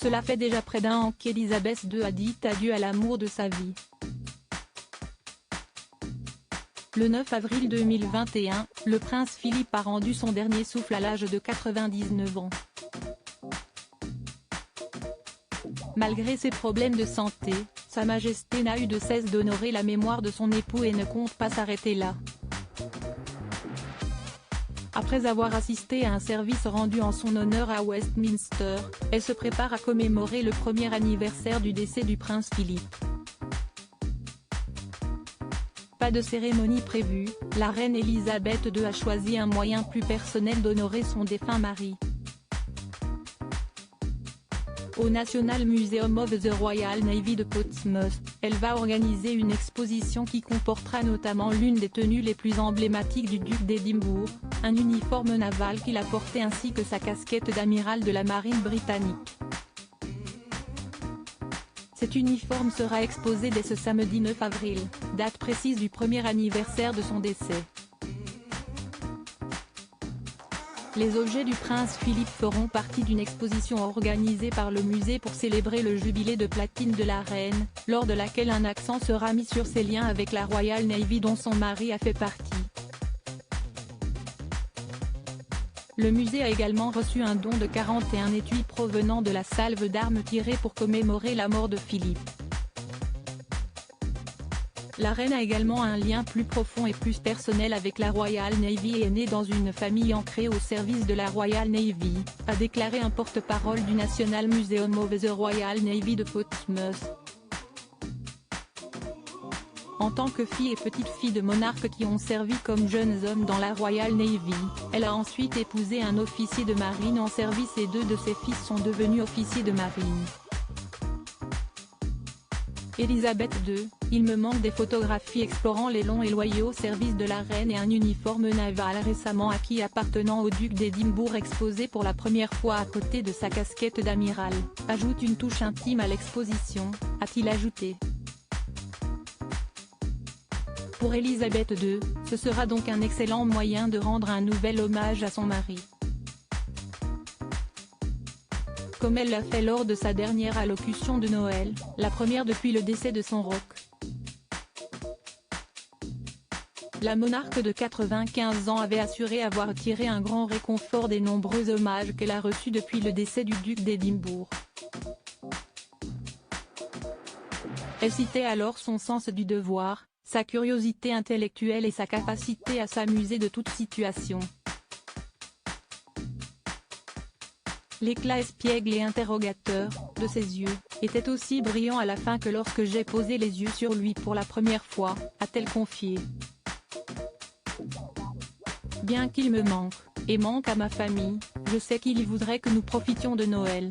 Cela fait déjà près d'un an qu'Elisabeth II a dit adieu à l'amour de sa vie. Le 9 avril 2021, le prince Philippe a rendu son dernier souffle à l'âge de 99 ans. Malgré ses problèmes de santé, Sa Majesté n'a eu de cesse d'honorer la mémoire de son époux et ne compte pas s'arrêter là. Après avoir assisté à un service rendu en son honneur à Westminster, elle se prépare à commémorer le premier anniversaire du décès du prince Philippe. Pas de cérémonie prévue, la reine Elisabeth II a choisi un moyen plus personnel d'honorer son défunt mari. Au National Museum of the Royal Navy de Portsmouth, elle va organiser une exposition qui comportera notamment l'une des tenues les plus emblématiques du duc d'Édimbourg, un uniforme naval qu'il a porté ainsi que sa casquette d'amiral de la marine britannique. Cet uniforme sera exposé dès ce samedi 9 avril, date précise du premier anniversaire de son décès. Les objets du prince Philippe feront partie d'une exposition organisée par le musée pour célébrer le jubilé de platine de la reine, lors de laquelle un accent sera mis sur ses liens avec la Royal Navy dont son mari a fait partie. Le musée a également reçu un don de 41 étuis provenant de la salve d'armes tirée pour commémorer la mort de Philippe. La reine a également un lien plus profond et plus personnel avec la Royal Navy et est née dans une famille ancrée au service de la Royal Navy, a déclaré un porte-parole du National Museum of the Royal Navy de Portsmouth. En tant que fille et petite-fille de monarques qui ont servi comme jeunes hommes dans la Royal Navy, elle a ensuite épousé un officier de marine en service et 2 de ses fils sont devenus officiers de marine. Elisabeth II, il me manque des photographies explorant les longs et loyaux services de la reine et un uniforme naval récemment acquis appartenant au duc d'Édimbourg exposé pour la première fois à côté de sa casquette d'amiral, ajoute une touche intime à l'exposition, a-t-il ajouté. Pour Elisabeth II, ce sera donc un excellent moyen de rendre un nouvel hommage à son mari. Comme elle l'a fait lors de sa dernière allocution de Noël, la première depuis le décès de son roc. La monarque de 95 ans avait assuré avoir tiré un grand réconfort des nombreux hommages qu'elle a reçus depuis le décès du duc d'Édimbourg. Elle citait alors son sens du devoir, sa curiosité intellectuelle et sa capacité à s'amuser de toute situation. L'éclat espiègle et interrogateur, de ses yeux, était aussi brillant à la fin que lorsque j'ai posé les yeux sur lui pour la première fois, a-t-elle confié. Bien qu'il me manque, et manque à ma famille, je sais qu'il y voudrait que nous profitions de Noël.